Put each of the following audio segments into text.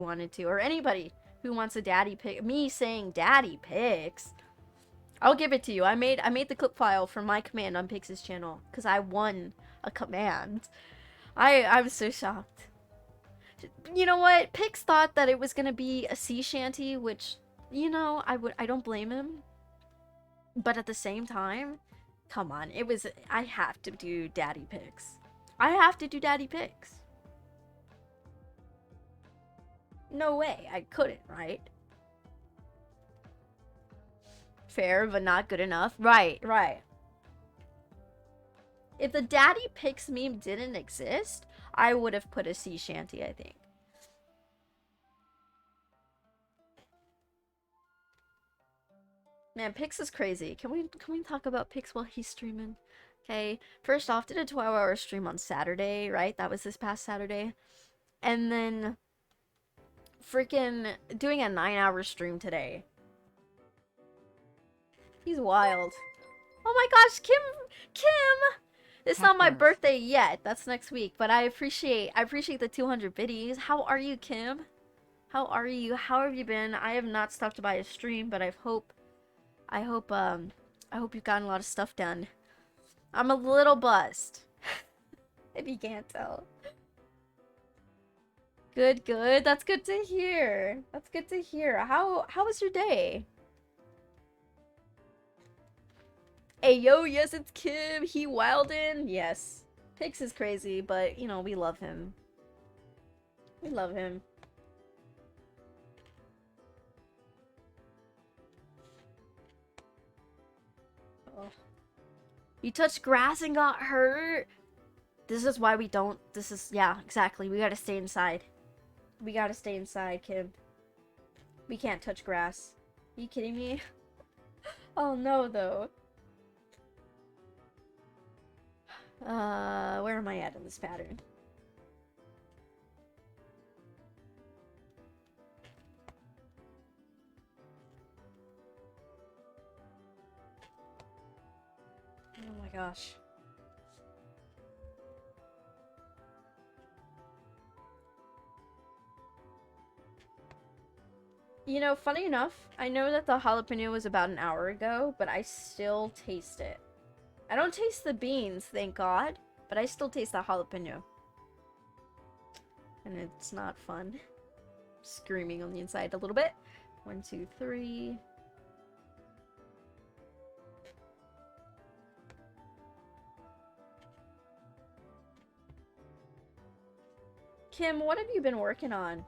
wanted to, or anybody who wants a daddy pic, me saying daddy pics, I'll give it to you. I made the clip file for my command on Pix's channel because I won a command. I was so shocked. You know what? Pix thought that it was gonna be a sea shanty, which, you know, I don't blame him. But at the same time, come on, I have to do daddy pics. I have to do daddy pics. No way, I couldn't, right? Fair, but not good enough. Right. If the daddy pics meme didn't exist, I would have put a sea shanty, I think. Man, Pix is crazy. Can we talk about Pix while he's streaming? Okay, first off, did a 12-hour stream on Saturday, right? That was this past Saturday. And then freaking doing a 9-hour stream today. He's wild. Oh my gosh, Kim! It's not my birthday yet. That's next week, but I appreciate the 200 biddies. How are you, Kim? How are you? How have you been? I have not stopped by a stream, but I hope you've gotten a lot of stuff done. I'm a little buzzed. If you can't tell. Good. That's good to hear. That's good to hear. How was your day? Hey, yo, yes, it's Kim. He wildin'. Yes. Pix is crazy, but, you know, we love him. We love him. Oh. You touched grass and got hurt? This is why we don't... Yeah, exactly. We gotta stay inside. We gotta stay inside, Kim. We can't touch grass. Are you kidding me? Oh, no, though. Where am I at in this pattern? Oh my gosh. You know, funny enough, I know that the jalapeno was about an hour ago, but I still taste it. I don't taste the beans, thank God, but I still taste the jalapeno. And it's not fun. Screaming on the inside a little bit. 1, 2, 3. Kim, what have you been working on?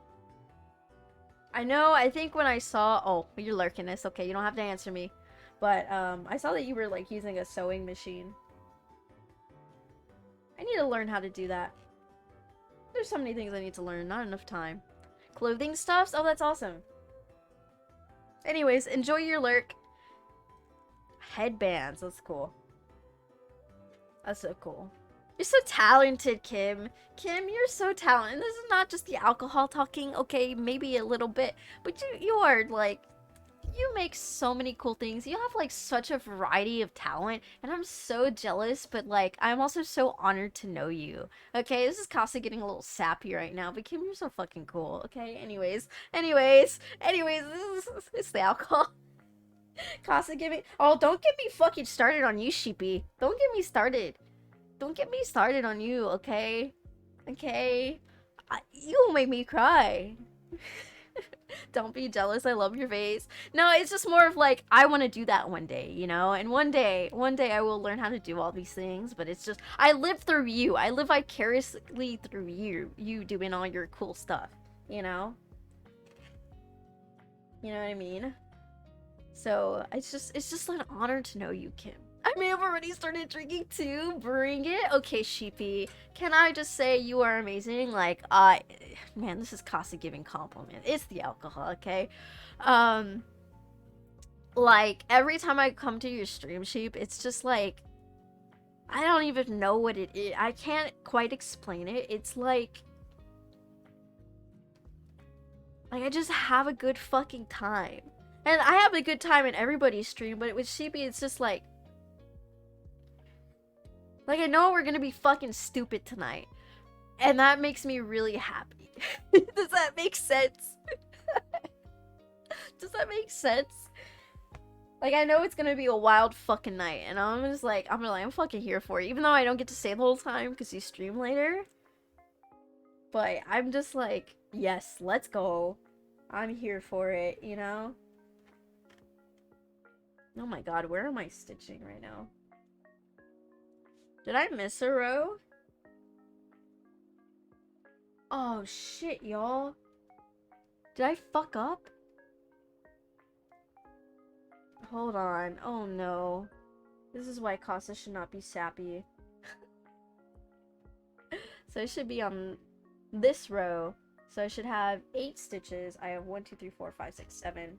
I know, I think when I saw... Oh, you're lurking this. Okay, you don't have to answer me. But, I saw that you were, like, using a sewing machine. I need to learn how to do that. There's so many things I need to learn. Not enough time. Clothing stuffs? Oh, that's awesome. Anyways, enjoy your lurk. Headbands. That's cool. That's so cool. You're so talented, Kim. Kim, you're so talented. This is not just the alcohol talking. Okay, maybe a little bit. But you are, like... You make so many cool things. You have, like, such a variety of talent. And I'm so jealous, but, like, I'm also so honored to know you. Okay, this is Casa getting a little sappy right now. But Kim, you're so fucking cool. Okay, anyways, it's the alcohol. Casa giving... Oh, don't get me fucking started on you, sheepy. Don't get me started. Don't get me started on you, okay? Okay? You'll make me cry. Don't be jealous. I love your face. No, it's just more of like, I want to do that one day, you know? And one day I will learn how to do all these things, but it's just, I live through you. I live vicariously through you doing all your cool stuff, you know? You know what I mean? So, it's just an honor to know you, Kim. I may have already started drinking too. Bring it. Okay, sheepy. Can I just say you are amazing? Like, man, this is Casa giving compliment. It's the alcohol, okay? Like, every time I come to your stream, sheep, it's just like, I don't even know what it is. I can't quite explain it. It's like I just have a good fucking time. And I have a good time in everybody's stream, but with sheepy, it's just like I know we're gonna be fucking stupid tonight. And that makes me really happy. Does that make sense? Does that make sense? Like, I know it's gonna be a wild fucking night, and I'm fucking here for it. Even though I don't get to stay the whole time because you stream later. But I'm just like, yes, let's go. I'm here for it, you know? Oh my god, where am I stitching right now? Did I miss a row? Oh shit, y'all. Did I fuck up? Hold on. Oh no. This is why Casa should not be sappy. So I should be on this row. So I should have 8 stitches. I have 1, 2, 3, 4, 5, 6, 7,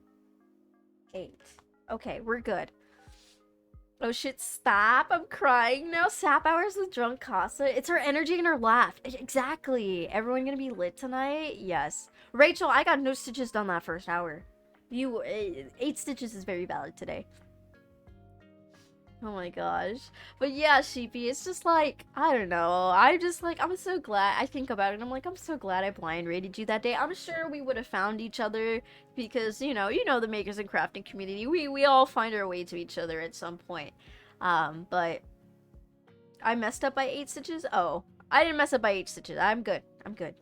8. Okay, we're good. Oh shit, stop. I'm crying now. Sap hours with drunk Casa. It's her energy and her laugh. Exactly. Everyone gonna be lit tonight? Yes. Rachel, I got no stitches done that first hour. 8 stitches is very valid today. Oh my gosh. But yeah, Sheepy, it's just like, I don't know. I'm so glad. I think about it. I'm like, I'm so glad I blind rated you that day. I'm sure we would have found each other because, you know the makers and crafting community. We all find our way to each other at some point. But I messed up by 8 stitches? Oh, I didn't mess up by 8 stitches. I'm good. I'm good.